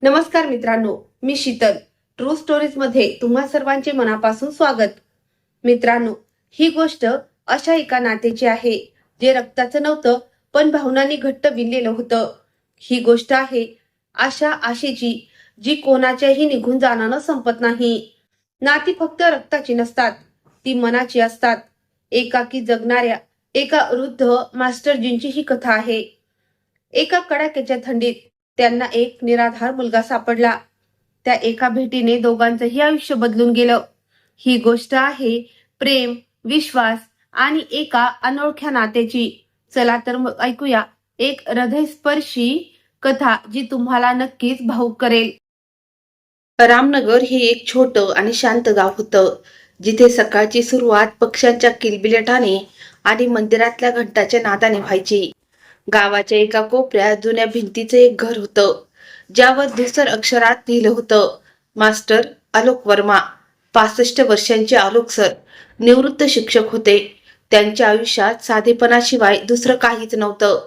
नमस्कार मित्रांनो, मी Sheetal. True stories मध्ये तुम्हा सर्वांचे मनापासून स्वागत. मित्रांनो, ही गोष्ट अशा एका नात्याची आहे जे रक्ताचं नव्हतं पण भावनांनी घट्ट विणलेलं होतं. ही गोष्ट आहे अशा आशेची जी कोणाच्याही निघून जाण्यानं संपत नाही. नाती फक्त रक्ताची नसतात, ती मनाची असतात. एकाकी जगणाऱ्या एका वृद्ध मास्टरजींची ही कथा आहे. एका कडाक्याच्या थंडीत त्यांना एक निराधार मुलगा सापडला. त्या एका भेटीने दोघांचंही आयुष्य बदलून गेलं. ही गोष्ट आहे प्रेम, विश्वास आणि एका अनोळख्या नात्याची. चला तर मग ऐकूया एक हृदयस्पर्शी कथा जी तुम्हाला नक्कीच भावुक करेल. रामनगर हे एक छोटं आणि शांत गाव होतं, जिथे सकाळची सुरुवात पक्ष्यांच्या किलबिलाटाने आणि मंदिरातल्या घंटाच्या नादाने व्हायची. गावाच्या एका कोपऱ्यात जुन्या भिंतीचं एक घर होतं, ज्यावर धुसर अक्षरात लिहिलं होतं, मास्टर आलोक वर्मा. 65 वर्षांचे आलोक सर निवृत्त शिक्षक होते. त्यांच्या आयुष्यात साधेपणाशिवाय दुसरं काहीच नव्हतं.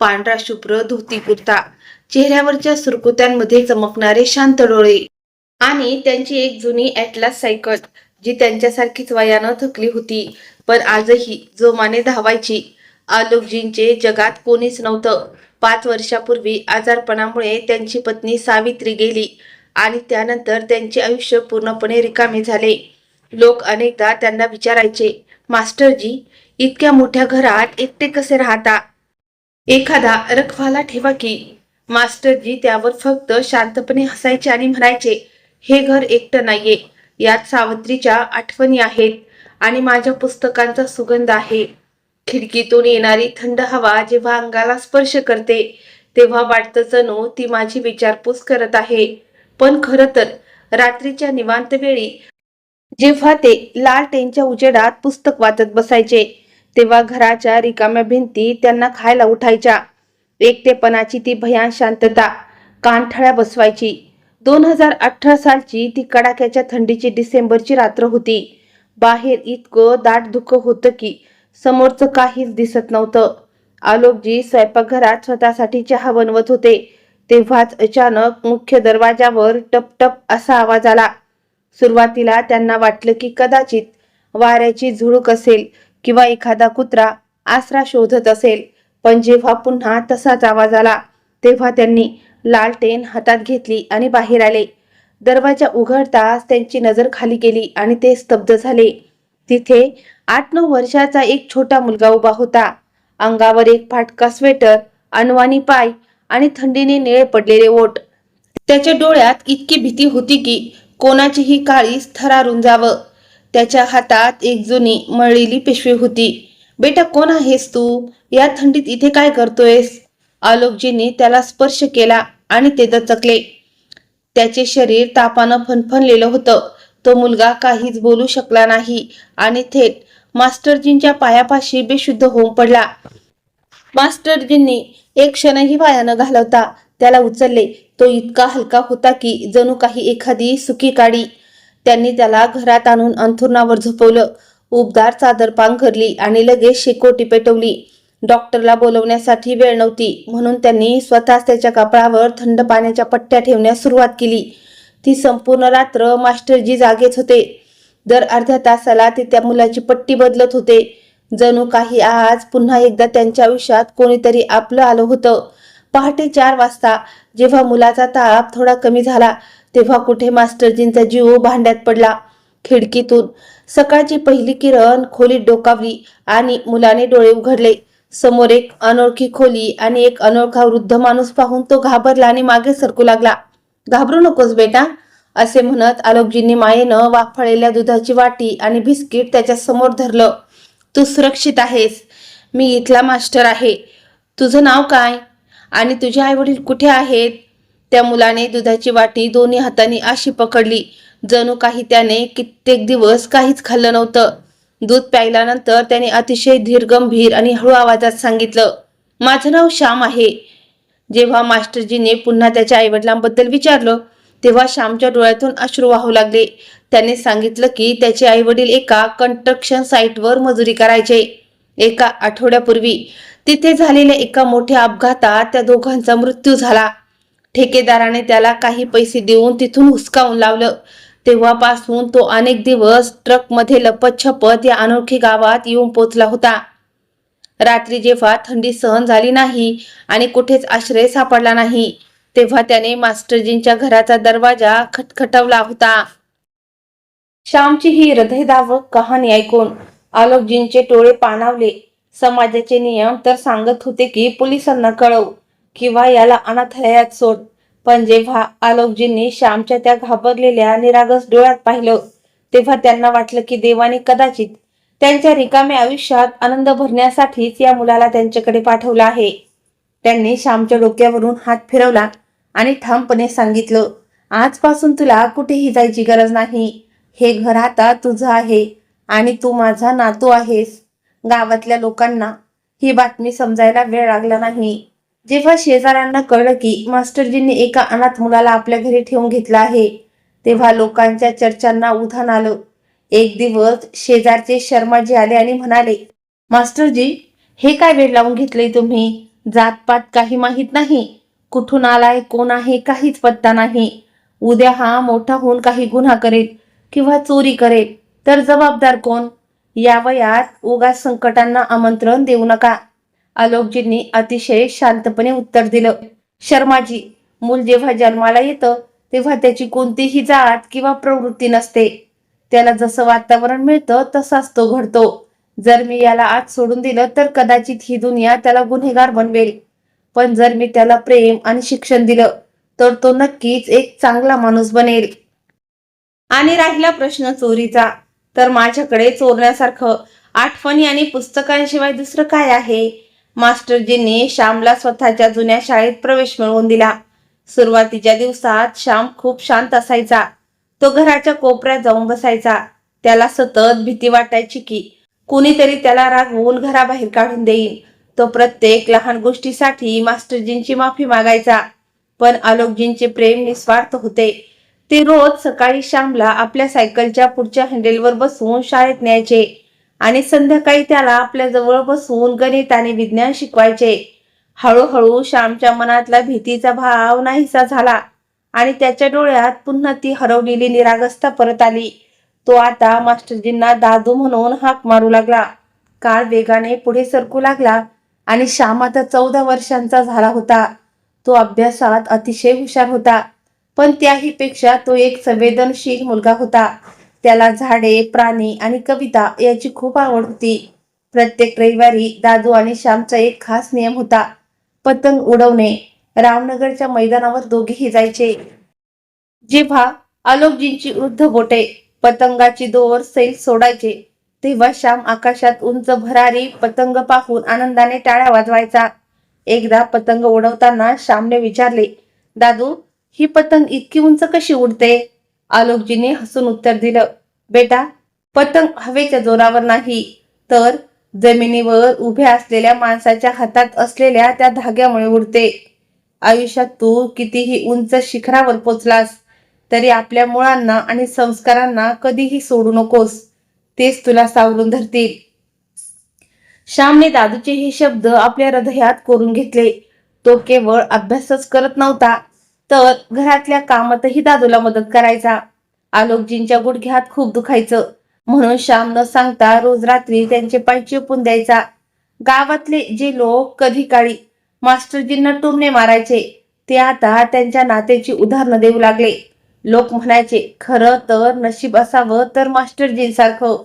पांढरा शुभ्र धोती कुर्ता, चेहऱ्यावरच्या सुरकुत्यांमध्ये चमकणारे शांत डोळे आणि त्यांची एक जुनी ॲटलास सायकल, जी त्यांच्यासारखीच वयानं थकली होती पण आजही जोमाने धावायची. आलोकजींचे जगात कोणीच नव्हतं. 5 वर्षापूर्वी आजारपणामुळे त्यांची पत्नी सावित्री गेली आणि त्यानंतर त्यांचे आयुष्य पूर्णपणे रिकामे झाले. लोक अनेकदा त्यांना विचारायचे, मास्टरजी, इतक्या मोठ्या घरात एकटे कसे राहता? एखादा रखवाला ठेवा की. मास्टरजी त्यावर फक्त शांतपणे हसायचे आणि म्हणायचे, हे घर एकटं नाहीये, यात सावित्रीच्या आठवणी आहेत आणि माझ्या पुस्तकांचा सुगंध आहे. खिडकीतून येणारी थंड हवा जेव्हा अंगाला स्पर्श करते तेव्हा वाटतं जणू ती माझी विचारपूस करत आहे. पण खरं तर रात्रीच्या निवांत वेळी जेव्हा ते लालटेनच्या उजेडात पुस्तक वाचत बसायचे, तेव्हा घराच्या रिकाम्या भिंती त्यांना खायला उठायच्या. एकटेपणाची ती भयान शांतता कानठळ्या बसवायची. 2018 सालची ती कडाक्याच्या थंडीची डिसेंबरची रात्र होती. बाहेर इतकं दाट धुकं होतं की समोरचं काहीच दिसत नव्हतं. आलोकजी स्वयंपाकघरात स्वतःसाठी चहा बनवत होते, तेव्हाच अचानक मुख्य दरवाजावर टप टप असा आवाज आला. सुरुवातीला त्यांना वाटलं की कदाचित वाऱ्याची झुळूक असेल किंवा एखादा कुत्रा आसरा शोधत असेल. पण जेव्हा पुन्हा तसाच आवाज आला तेव्हा त्यांनी लालटेन हातात घेतली आणि बाहेर आले. दरवाजा उघडताच त्यांची नजर खाली गेली आणि ते स्तब्ध झाले. तिथे 8-9 वर्षाचा एक छोटा मुलगा उभा होता. अंगावर एक फाटका स्वेटर, अनवाणी पाय आणि थंडीने निळे पडलेले ओठ. त्याच्या डोळ्यात इतकी भीती होती की कोणाचीही काळीज थरारून जावं. त्याच्या हातात एक जुनी मळलेली पिशवी होती. बेटा, कोण आहेस तू? या थंडीत इथे काय करतोयस? आलोकजींनी त्याला स्पर्श केला आणि ते दचकले. त्याचे शरीर तापानं फणफणलेलं होतं. तो मुलगा काहीच बोलू शकला नाही आणि थेट मास्टरजींच्या पायापाशी बेशुद्ध होऊन पडला. मास्टरजींनी एक क्षणही वाया न घालवता त्याला उचलले. तो इतका हलका होता की जणू काही एखादी सुकी काडी. त्यांनी त्याला घरात आणून अंथरुणावर झोपवलं. उबदार चादर पांघरली आणि लगेच शेकोटी पेटवली. डॉक्टरला बोलवण्यासाठी वेळ नव्हती म्हणून त्यांनी स्वतःच त्याच्या कपाळावर थंड पाण्याच्या पट्ट्या ठेवण्यास सुरुवात केली. ती संपूर्ण रात्र मास्टरजी जागेच होते. दर अर्ध्या तासाला ते त्या मुलाची पट्टी बदलत होते. जणू काही आज पुन्हा एकदा त्यांच्या आयुष्यात कोणीतरी आपलं आलं होतं. पहाटे 4 वाजता जेव्हा मुलाचा ताप थोडा कमी झाला तेव्हा कुठे मास्टरजींचा जीव भांड्यात पडला. खिडकीतून सकाळची पहिली किरण खोलीत डोकावली आणि मुलाने डोळे उघडले. समोर एक अनोळखी खोली आणि एक अनोळखा वृद्ध माणूस पाहून तो घाबरला आणि मागे सरकू लागला. घाबरू नकोस बेटा, असे म्हणत आलोकजींनी मायेनं वाफळलेल्या दुधाची वाटी आणि बिस्किट त्याच्या समोर धरलं. तू सुरक्षित आहेस. मी इथला मास्टर आहे. तुझं नाव काय आणि तुझे आई वडील कुठे आहेत? त्या मुलाने दुधाची वाटी दोन्ही हातांनी अशी पकडली जणू काही त्याने कित्येक दिवस काहीच खाल्लं नव्हतं. दूध प्यायल्यानंतर त्याने अतिशय धीर गंभीर आणि हळू आवाजात सांगितलं, माझं नाव श्याम आहे. जेव्हा मास्टरजीने पुन्हा त्याच्या आईवडिलांबद्दल विचारलं तेव्हा श्यामच्या डोळ्यातून अश्रू वाहू लागले. त्याने सांगितलं की त्याचे आईवडील एका कन्स्ट्रक्शन साईटवर मजुरी करायचे. एका आठवड्यापूर्वी तिथे झालेल्या एका मोठ्या अपघातात त्या दोघांचा मृत्यू झाला. ठेकेदाराने त्याला काही पैसे देऊन तिथून हुसकावून लावलं. तेव्हापासून तो अनेक दिवस ट्रकमध्ये लपत-छपत या अनोळखी गावात येऊन पोचला होता. रात्री जेव्हा थंडी सहन झाली नाही आणि कुठेच आश्रय सापडला नाही, तेव्हा त्याने मास्टरजींच्या घराचा दरवाजा खटखटवला होता. श्यामची ही हृदयद्रावक कहाणी ऐकून आलोकजींचे डोळे पाणावले. समाजाचे नियम तर सांगत होते की पोलिसांना कळव किंवा याला अनाथालयात सोड, पण जेव्हा आलोकजींनी श्यामच्या त्या घाबरलेल्या निरागस डोळ्यात पाहिलं, तेव्हा त्यांना वाटलं की देवाने कदाचित त्यांच्या रिकाम्या आयुष्यात आनंद भरण्यासाठीच या मुलाला त्यांच्याकडे पाठवलं आहे. त्यांनी श्यामच्या डोक्यावरून हात फिरवला आणि ठामपणे सांगितलं, आजपासून तुला कुठेही जायची गरज नाही. हे घर आता तुझं आहे आणि तू माझा नातू आहेस. गावातल्या लोकांना ही बातमी समजायला वेळ लागला नाही. जेव्हा शेजाऱ्यांना कळलं की मास्टरजींनी एका अनाथ मुलाला आपल्या घरी ठेवून घेतलं आहे, तेव्हा लोकांच्या चर्चांना उधाण आलं. एक दिवस शेजारचे शर्माजी आले आणि म्हणाले, मास्टरजी, हे काय वेळ लावून घेतलंय तुम्ही? जातपात काही माहीत नाही, कुठून आलाय, कोण आहे, काहीच पत्ता नाही. उद्या हा मोठा होऊन काही गुन्हा करेल किंवा चोरी करेल तर जबाबदार कोण? या वयात उगाच संकटांना आमंत्रण देऊ नका. आलोकजींनी अतिशय शांतपणे उत्तर दिलं, शर्माजी, मूल जेव्हा जन्माला येतं तेव्हा त्याची कोणतीही जात किंवा प्रवृत्ती नसते. त्याला जसं वातावरण मिळतं तसाच तो घडतो. जर मी याला आज सोडून दिलं तर कदाचित ही दुनिया त्याला गुन्हेगार बनवेल, पण जर मी त्याला प्रेम आणि शिक्षण दिलं तर तो नक्कीच एक चांगला माणूस बनेल. आणि राहिला प्रश्न चोरीचा, तर माझ्याकडे चोरण्यासारखं आठवणी आणि पुस्तकांशिवाय दुसरं काय आहे? मास्टरजींनी श्यामला स्वतःच्या जुन्या शाळेत प्रवेश मिळवून दिला. सुरुवातीच्या दिवसात श्याम खूप शांत असायचा. तो घराच्या कोपऱ्यात जाऊन बसायचा. त्याला सतत भीती वाटायची की कुणीतरी त्याला रागवून घराबाहेर काढून देईल. तो प्रत्येक लहान गोष्टीसाठी मास्टरजींची माफी मागायचा. पण आलोकजींचे प्रेम निस्वार्थ होते. ते रोज सकाळी श्यामला आपल्या सायकलच्या पुढच्या हँडलवर बसवून शाळेत न्यायचे आणि संध्याकाळी त्याला आपल्या जवळ बसवून गणित आणि विज्ञान शिकवायचे. हळूहळू श्यामच्या मनातला भीतीचा भाव नाहीसा झाला आणि त्याच्या डोळ्यात पुन्हा ती हरवलेली निरागसता परत आली. तो आता मास्टरजींना दादू म्हणून हाक मारू लागला. काळ वेगाने पुढे सरकू लागला आणि श्याम आता 14 वर्षांचा झाला होता. तो अभ्यासात अतिशय हुशार होता, पण त्याही पेक्षा तो एक संवेदनशील मुलगा होता. त्याला झाडे, प्राणी आणि कविता याची खूप आवड होती. प्रत्येक रविवारी दादू आणि श्यामचा एक खास नियम होता, पतंग उडवणे. रामनगरच्या मैदानावर दोघेही जायचे. जेव्हा आलोकजींची वृद्ध बोटे पतंगाची दोर सैल सोडायचे, तेव्हा श्याम आकाशात उंच भरारी पतंग पाहून आनंदाने टाळ्या वाजवायचा. एकदा पतंग उडवताना श्यामने विचारले, दादू, ही पतंग इतकी उंच कशी उडते? आलोकजीने हसून उत्तर दिलं, बेटा, पतंग हवेच्या जोरावर नाही, तर जमिनीवर उभ्या असलेल्या माणसाच्या हातात असलेल्या त्या धाग्यामुळे उडते. आयुष्यात तू कितीही उंच शिखरावर पोचलास तरी आपल्या मुळांना आणि संस्कारांना कधीही सोडू नकोस. तेच तुला सावरून धरतील. श्यामने दादूचे हे शब्द आपल्या हृदयात कोरून घेतले. तो केवळ अभ्यासच करत नव्हता, तर घरातल्या कामातही दादूला मदत करायचा. आलोकजींच्या गुडघ्यात खूप दुखायचं, म्हणून श्याम न सांगता रोज रात्री त्यांचे पाय चेपून द्यायचा. गावातले जे लोक कधी काळी मास्टरजींना टोमणे मारायचे, ते आता त्यांच्या नात्याची उदाहरणं देऊ लागले. लोक म्हणायचे, खरं तर नशीब असावं तर मास्टरजींसारखं.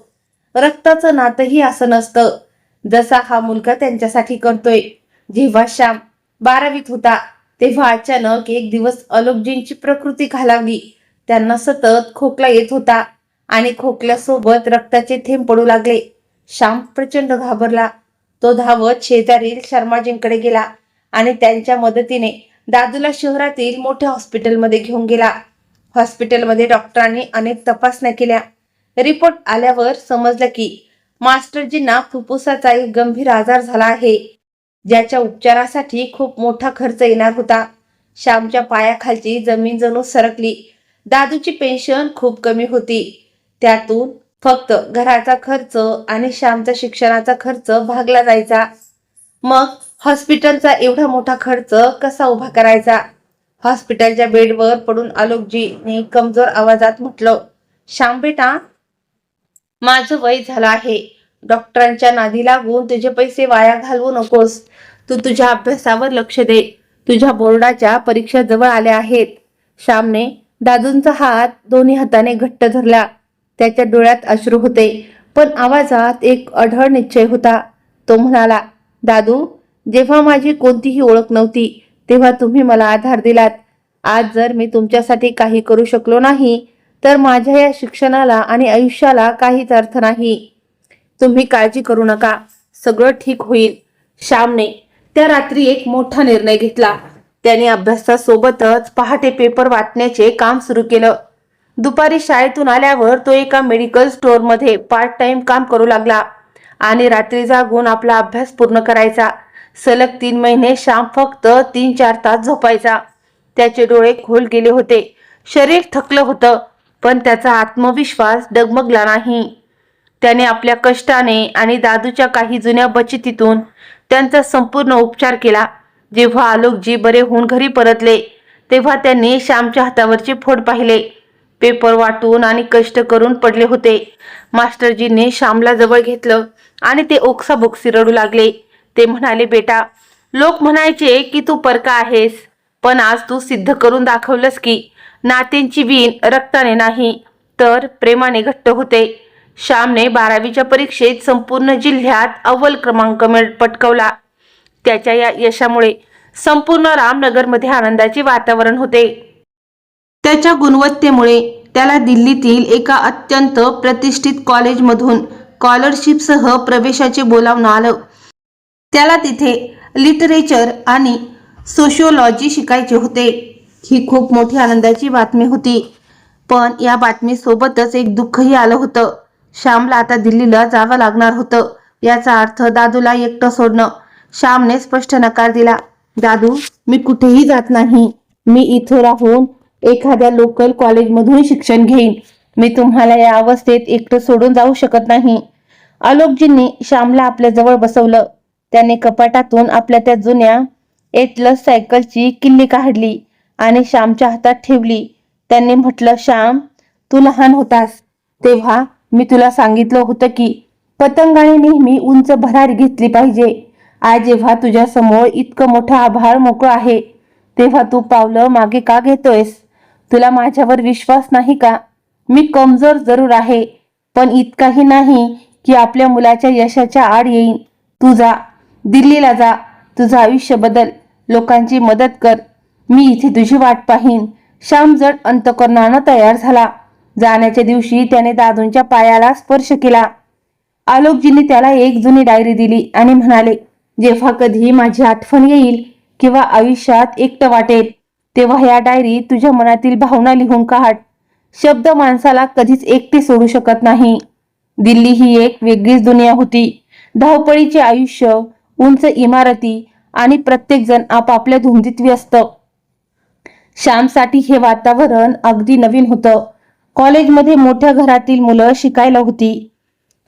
रक्ताचं नातंही असं नसतं जसा हा मुलगा त्यांच्यासाठी करतोय. जेव्हा श्याम 12वीत होता तेव्हा अचानक एक दिवस आलोकजींची प्रकृती खालावली. त्यांना सतत खोकला येत होता आणि खोकल्यासोबत रक्ताचे थेंब पडू लागले. श्याम प्रचंड घाबरला. तो धावत शेजारील शर्माजींकडे गेला आणि त्यांच्या मदतीने दादूला शहरातील मोठ्या हॉस्पिटलमध्ये घेऊन गेला. हॉस्पिटलमध्ये डॉक्टरांनी अनेक तपासण्या केल्या. रिपोर्ट आल्यावर समजलं की मास्टरजींना फुफ्फुसाचा एक गंभीर आजार झाला आहे, ज्याच्या उपचारासाठी खूप मोठा खर्च येणार होता. श्यामच्या पायाखालची जमीन जणू सरकली. दादूची पेन्शन खूप कमी होती. त्यातून फक्त घराचा खर्च आणि श्यामचा शिक्षणाचा खर्च भागला जायचा. मग हॉस्पिटलचा एवढा मोठा खर्च कसा उभा करायचा? हॉस्पिटलच्या बेडवर पडून आलोकजीने कमजोर आवाजात म्हटलं, श्याम बेटा, माझं वय झालं आहे. डॉक्टरांच्या नादी लागून तुझे पैसे वाया घालवू नकोस. तू तुझ्या अभ्यासावर लक्ष दे. तुझ्या बोर्डाच्या परीक्षा जवळ आल्या आहेत. श्यामने दादूंचा हात दोन्ही हाताने घट्ट धरला. त्याच्या डोळ्यात अश्रू होते, पण आवाजात एक अढळ निश्चय होता. तो म्हणाला, दादू, जेव्हा माझी कोणतीही ओळख नव्हती तेव्हा तुम्ही मला आधार दिलात. आज जर मी तुमच्यासाठी काही करू शकलो नाही तर माझ्या या शिक्षणाला आणि आयुष्याला काहीच अर्थ नाही. तुम्ही काळजी करू नका, सगळं ठीक होईल. श्यामने त्या रात्री एक मोठा निर्णय घेतला. त्याने अभ्यासासोबतच पहाटे पेपर वाटण्याचे काम सुरू केलं. दुपारी शाळेतून आल्यावर तो एका मेडिकल स्टोअरमध्ये पार्ट टाइम काम करू लागला आणि रात्री जागून आपला अभ्यास पूर्ण करायचा. सलग 3 महिने श्याम फक्त 3-4 तास झोपायचा. त्याचे डोळे खोल गेले होते, शरीर थकलं होतं, पण त्याचा आत्मविश्वास डगमगला नाही. त्याने आपल्या कष्टाने आणि दादूच्या काही जुन्या बचतीतून त्यांचा संपूर्ण उपचार केला. जेव्हा आलोकजी बरे होऊन घरी परतले तेव्हा त्यांनी श्यामच्या हातावरचे फोड पाहिले. पेपर वाटून आणि कष्ट करून पडले होते. मास्टरजींनी श्यामला जवळ घेतलं आणि ते ओक्साबोक्सी रडू लागले. ते म्हणाले, बेटा, लोक म्हणायचे की तू परका आहेस, पण आज तू सिद्ध करून दाखवलंस की नात्यांची वीण रक्ताने नाही तर प्रेमाने घट्ट होते. श्यामने 12वीच्या परीक्षेत संपूर्ण जिल्ह्यात अव्वल क्रमांक पटकावला. त्याच्या या यशामुळे संपूर्ण रामनगरमध्ये आनंदाचे वातावरण होते. त्याच्या गुणवत्तेमुळे त्याला दिल्लीतील एका अत्यंत प्रतिष्ठित कॉलेजमधून स्कॉलरशिपसह प्रवेशाचे बोलावणं आलं. त्याला तिथे लिटरेचर आणि सोशिओलॉजी शिकायचे होते. ही खूप मोठी आनंदाची बातमी होती, पण या बातमीसोबतच एक दुःखही आलं होतं. श्यामला आता दिल्लीला जावं लागणार होतं. याचा अर्थ दादूला एकटं सोडणं. श्यामने स्पष्ट नकार दिला. दादू, मी कुठेही जात नाही. मी इथं राहून एखाद्या लोकल कॉलेजमधून शिक्षण घेईन. मी तुम्हाला या अवस्थेत एकटं सोडून जाऊ शकत नाही. आलोकजींनी श्यामला आपल्या जवळ बसवलं. त्याने कपाटातून आपल्या त्या जुन्या एटलस सायकलची किल्ली काढली आणि श्यामच्या हातात ठेवली. त्यांनी म्हटलं, श्याम, तू लहान होतास तेव्हा मी तुला सांगितलं होतं की पतंगाने नेहमी उंच भरारी घेतली पाहिजे. आज जेव्हा तुझ्या समोर इतकं मोठं आभाळ मोकळं आहे तेव्हा तू पावलं मागे का घेतोयस? तुला माझ्यावर विश्वास नाही का? मी कमजोर जरूर आहे, पण इतकाही नाही की आपल्या मुलाच्या यशाच्या आड येईन. तू जा, दिल्लीला जा, तुझं आयुष्य बदल, लोकांची मदत कर. मी इथे तुझी वाट पाहीन. श्याम जड अंतकरणानं तयार झाला. जाण्याच्या दिवशी त्याने दादूंच्या पायाला स्पर्श केला. आलोकजींनी त्याला एक जुनी डायरी दिली आणि म्हणाले, जेव्हा कधी माझी आठवण येईल किंवा आयुष्यात एकटं वाटेल तेव्हा या डायरीत तुझ्या मनातील भावना लिहून काढ. शब्द माणसाला कधीच एकटे सोडू शकत नाही. दिल्ली ही एक वेगळीच दुनिया होती. धावपळीचे आयुष्य, उंच इमारती आणि प्रत्येक जण आपापल्या धुंदीत व्यस्त. श्यामसाठी हे वातावरण अगदी नवीन होतं. कॉलेजमध्ये मोठ्या घरातील मुलं शिकायला होती.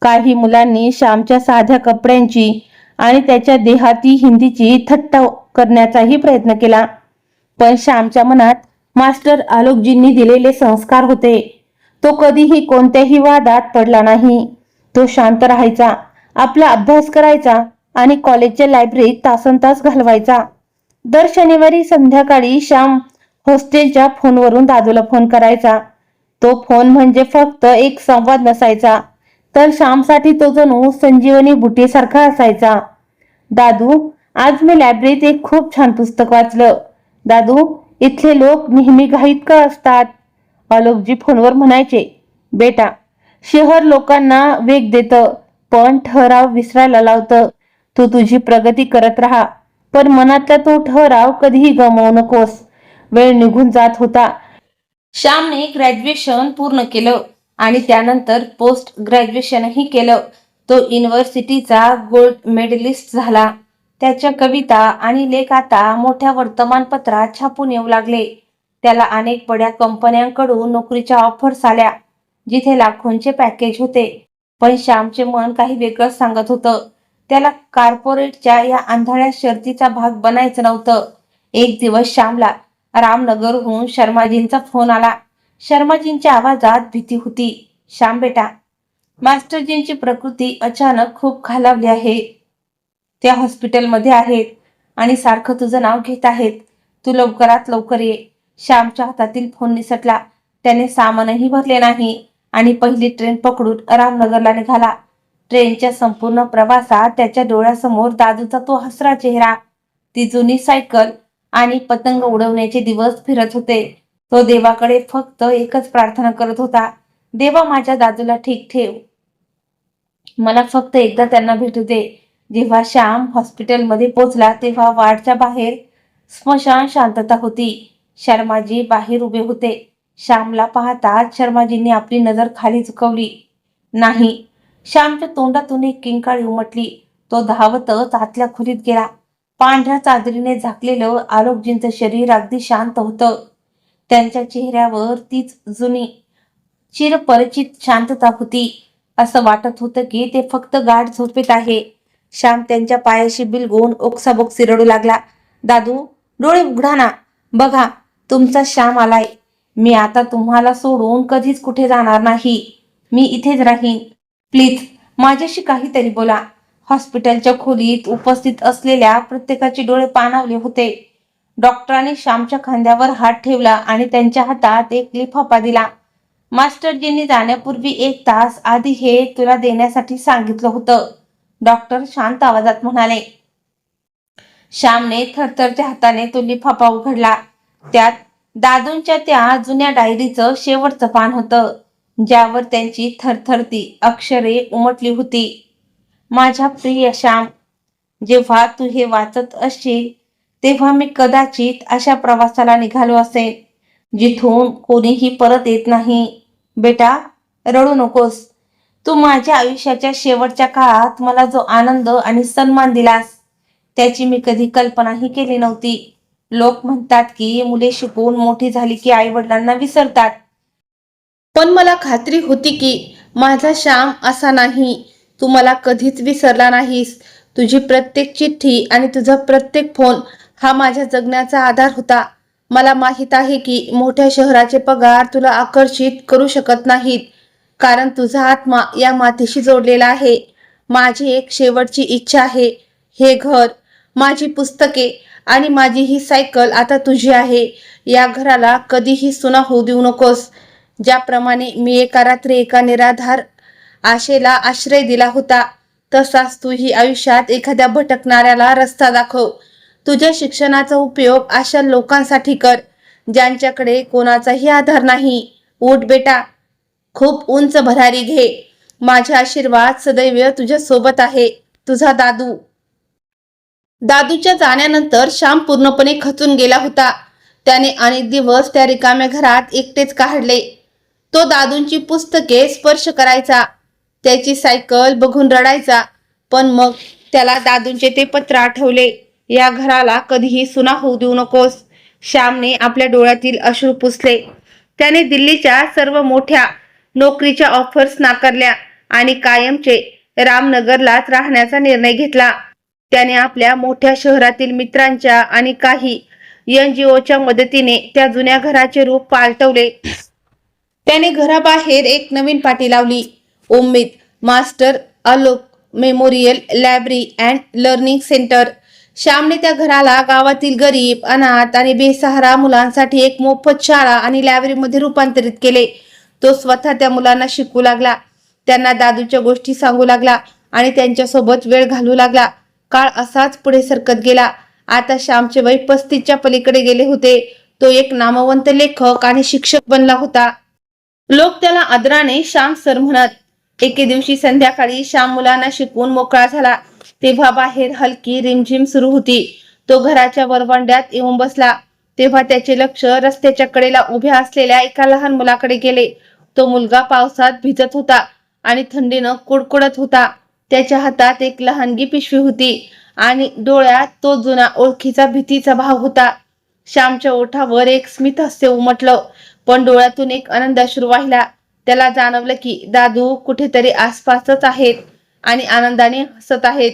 काही मुलांनी श्यामच्या साध्या कपड्यांची आणि त्याच्या देहाती हिंदीची थट्टा करण्याचाही प्रयत्न केला, पण श्यामच्या मनात मास्टर आलोकजींनी दिलेले संस्कार होते. तो कधीही कोणत्याही वादात पडला नाही. तो शांत राहायचा, आपला अभ्यास करायचा आणि कॉलेजच्या लायब्ररीत तासनतास घालवायचा. दर शनिवारी संध्याकाळी श्याम हॉस्टेलच्या फोनवरून दादूला फोन करायचा. तो फोन म्हणजे फक्त एक संवाद नसायचा, तर श्यामसाठी तो जणू संजीवनी बुटीसारखा असायचा. दादू, आज मी लायब्ररीत एक खूप छान पुस्तक वाचलं. दादू, इथले लोक नेहमी घाईत का असतात? आलोकजी फोनवर म्हणायचे, बेटा, शहर लोकांना वेग देतं पण ठराव विसरायला लावतं. तू तुझी प्रगती करत राहा, पण मनातला तो ठराव कधीही गमावू नकोस. वेळ निघून जात होता. श्यामने ग्रॅज्युएशन पूर्ण केलं आणि त्यानंतर पोस्ट ग्रॅज्युएशनही केलं. तो युनिव्हर्सिटीचा गोल्ड मेडलिस्ट झाला. त्याच्या कविता आणि लेख आता मोठ्या वर्तमानपत्रात छापून येऊ लागले. त्याला अनेक बड्या कंपन्यांकडून नोकरीच्या ऑफर्स आल्या, जिथे लाखोंचे पॅकेज होते. पण श्यामचे मन काही वेगळंच सांगत होतं. त्याला कॉर्पोरेटच्या या आंधळ्या शर्तीचा भाग बनायचं नव्हतं. एक दिवस श्यामला रामनगरहून शर्माजींचा फोन आला. शर्माजींच्या आवाजात भीती होती. श्याम बेटा, मास्टरजींची प्रकृती अचानक खूप खालावली आहे. त्या हॉस्पिटलमध्ये आहेत आणि सारखं तुझं नाव घेत आहेत. तू लवकरात लवकर ये. श्यामच्या हातातील फोन निसटला. त्याने सामानही भरले नाही आणि पहिली ट्रेन पकडून रामनगरला निघाला. ट्रेनच्या संपूर्ण प्रवासात त्याच्या डोळ्यासमोर दादूचा तो हसरा चेहरा, ती जुनी सायकल आणि पतंग उडवण्याचे दिवस फिरत होते. तो देवाकडे फक्त एकच प्रार्थना करत होता, देवा माझ्या दादूला ठीक ठेव. मला फक्त एकदा त्यांना भेटू दे. जेव्हा श्याम हॉस्पिटलमध्ये पोहोचला तेव्हा वार्डच्या बाहेर स्मशान शांतता होती. शर्माजी बाहेर उभे होते. श्यामला पाहताच शर्माजींनी आपली नजर खाली झुकवली. नाही. श्यामच्या तोंडातून एक किंकाळी उमटली. तो धावतच आतल्या खोलीत गेला. पांढऱ्या चादरीने झाकलेलं आलोकजींचं शरीर अगदी शांत होतं. त्यांच्या चेहऱ्यावर तीच जुनी चिरपरिचित शांतता होती. असं वाटत होतं की ते फक्त गाढ झोपेत आहे. श्याम त्यांच्या पायाशी बिलगून ओक्साबोक्सी रडू लागला. दादू, डोळे उघडा ना. बघा, तुमचा श्याम आलाय. मी आता तुम्हाला सोडून कधीच कुठे जाणार नाही. मी इथेच राहीन. प्लीज माझ्याशी काहीतरी बोला. हॉस्पिटलच्या खोलीत उपस्थित असलेल्या प्रत्येकाचे डोळे पाणावले होते. डॉक्टरांनी श्यामच्या खांद्यावर हात ठेवला आणि त्यांच्या हातात एक लिफाफा दिला. मास्टरजींनी जाण्यापूर्वी 1 तास आधी हे तुला देण्यासाठी सांगितलं होतं, डॉक्टर शांत आवाजात म्हणाले. श्यामने थरथरच्या हाताने तो लिफाफा उघडला. त्यात दादूंच्या त्या जुन्या डायरीचं शेवटचं पान होतं, ज्यावर त्यांची थरथरती अक्षरे उमटली होती. माझ्या प्रिय श्याम, जेव्हा तू हे वाचत असशील तेव्हा मी कदाचित अशा प्रवासाला निघालो असेन जिथून कोणीही परत येत नाही. बेटा, रडू नकोस. तू माझ्या आयुष्याच्या शेवटच्या काळात मला जो आनंद आणि सन्मान दिलास त्याची मी कधी कल्पनाही केली नव्हती. लोक म्हणतात की मुले शिकून मोठी झाली की आई वडिलांना विसरतात, पण मला खात्री होती की माझा श्याम असा नाही. तू मला कधीच विसरला नाहीस. तुझी प्रत्येक चिठ्ठी आणि तुझा प्रत्येक फोन हा माझ्या जगण्याचा आधार होता. मला माहित आहे की मोठ्या शहराचे पगार तुला आकर्षित करू शकत नाहीत, कारण तुझा आत्मा या मातीशी जोडलेला आहे. माझी एक शेवटची इच्छा आहे. हे घर, माझी पुस्तके आणि माझी ही सायकल आता तुझी आहे. या घराला कधीही सुना होऊ देऊ नकोस. ज्याप्रमाणे मी एका रात्री एका निराधार आशेला आश्रय दिला होता, तसाच तूही आयुष्यात एखाद्या भटकणाऱ्याला रस्ता दाखव. तुझ्या शिक्षणाचा उपयोग अशा लोकांसाठी कर ज्यांच्याकडे कोणाचाही आधार नाही. उठ बेटा, खूप उंच भरारी घे. माझे आशीर्वाद सदैव तुझ्या सोबत आहे. तुझा दादू. दादूच्या जाण्यानंतर श्याम पूर्णपणे खचून गेला होता. त्याने अनेक दिवस त्या रिकाम्या घरात एकटेच काढले. तो दादूंची पुस्तके स्पर्श करायचा, त्याची सायकल बघून रडायचा. पण मग त्याला दादूंचे ते पत्र आठवले, या घराला कधीही सुना होऊ देऊ नकोस. श्यामने आपल्या डोळ्यातील अश्रू पुसले. त्याने दिल्लीच्या सर्व मोठ्या नोकरीच्या ऑफर्स नाकारल्या आणि कायमचे रामनगरलाच राहण्याचा निर्णय घेतला. त्याने आपल्या मोठ्या शहरातील मित्रांच्या आणि काही NGOच्या मदतीने त्या जुन्या घराचे रूप पालटवले. त्याने घराबाहेर एक नवीन पाटी लावली, उम्मीद master Alok memorial library and learning centre. श्यामने त्या घराला गावातील गरीब, अनाथ आणि बेसहारा मुलांसाठी एक मोफत शाळा आणि लायब्ररीमध्ये रूपांतरित केले. तो स्वतः त्या मुलांना शिकवू लागला, त्यांना दादूच्या गोष्टी सांगू लागला आणि त्यांच्यासोबत वेळ घालवू लागला. काळ असाच पुढे सरकत गेला. आता श्यामचे वय 35च्या पलीकडे गेले होते. तो एक नामवंत लेखक आणि शिक्षक बनला होता. लोक त्याला आदराने श्याम सर म्हणत. एके दिवशी संध्याकाळी श्याम मुलांना शिकवून मोकळा झाला तेव्हा बाहेर हलकी रिमझिम सुरू होती. तो घराच्या वरवंड्यात येऊन बसला तेव्हा त्याचे लक्ष रस्त्याच्या कडेला उभ्या असलेल्या एका लहान मुलाकडे गेले. तो मुलगा पावसात भिजत होता आणि थंडीनं कुडकुडत होता. त्याच्या हातात एक लहानगी पिशवी होती आणि डोळ्यात तो जुना ओळखीचा भीतीचा भाव होता. श्यामच्या ओठावर एक स्मित हास्य उमटलं, पण डोळ्यातून एक आनंद अश्रू वाहिला. त्याला जाणवलं की दादू कुठेतरी आसपासच आहेत आणि आनंदाने हसत आहेत.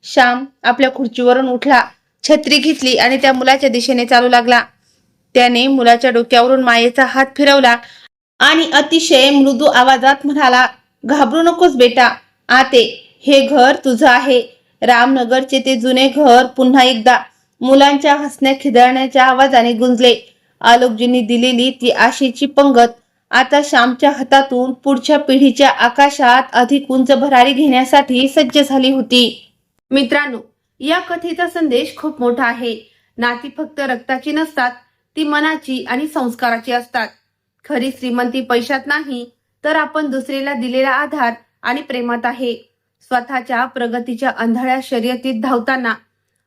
श्याम आपल्या खुर्चीवरून उठला, छत्री घेतली आणि त्या मुलाच्या दिशेने चालू लागला. त्याने मुलाच्या डोक्यावरून मायेचा हात फिरवला आणि अतिशय मृदू आवाजात म्हणाला, घाबरू नकोस बेटा, आते, हे घर तुझं आहे. रामनगरचे ते जुने घर पुन्हा एकदा मुलांच्या हसण्या खिदळण्याच्या आवाजाने गुंजले. आलोकजींनी दिलेली ती आशेची पंगत आता श्यामच्या हातातून पुढच्या पिढीच्या आकाशात अधिक उंच भरारी घेण्यासाठी सज्ज झाली होती. मित्रांनो, या कथेचा संदेश खूप मोठा आहे. नाती फक्त रक्ताची नसतात, ती मनाची आणि संस्काराची असतात. खरी श्रीमंती पैशात नाही, तर आपण दुसरीला दिलेला आधार आणि प्रेमात आहे. स्वतःच्या प्रगतीच्या अंधाळ्या शर्यतीत धावताना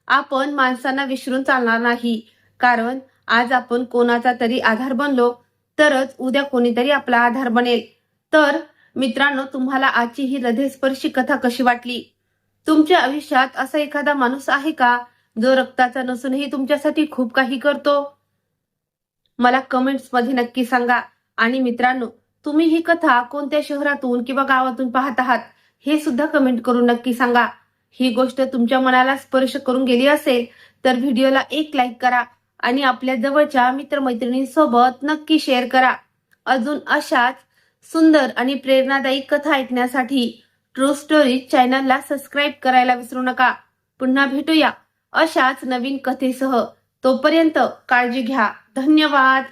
आपण माणसांना विसरून चालणार नाही. कारण आज आपण कोणाचा तरी आधार बनलो तरच उद्या कोणीतरी आपला आधार बनेल. तर मित्रांनो, तुम्हाला आजची ही हृदयस्पर्शी कथा कशी वाटली? तुमच्या आयुष्यात असा एखादा माणूस आहे का जो रक्ताचा नसूनही तुमच्यासाठी खूप काही करतो? मला कमेंट्स मध्ये नक्की सांगा. आणि मित्रांनो, तुम्ही ही कथा कोणत्या शहरातून किंवा गावातून पाहत आहात हे सुद्धा कमेंट करून नक्की सांगा. ही गोष्ट तुमच्या मनाला स्पर्श करून गेली असेल तर व्हिडिओला एक लाईक करा आणि आपल्या जवळच्या मित्रमैत्रिणींसोबत नक्की शेअर करा. अजून अशाच सुंदर आणि प्रेरणादायी कथा ऐकण्यासाठी ट्रू स्टोरीज चॅनलला सबस्क्राईब करायला विसरू नका. पुन्हा भेटूया अशाच नवीन कथेसह. तोपर्यंत काळजी घ्या. धन्यवाद.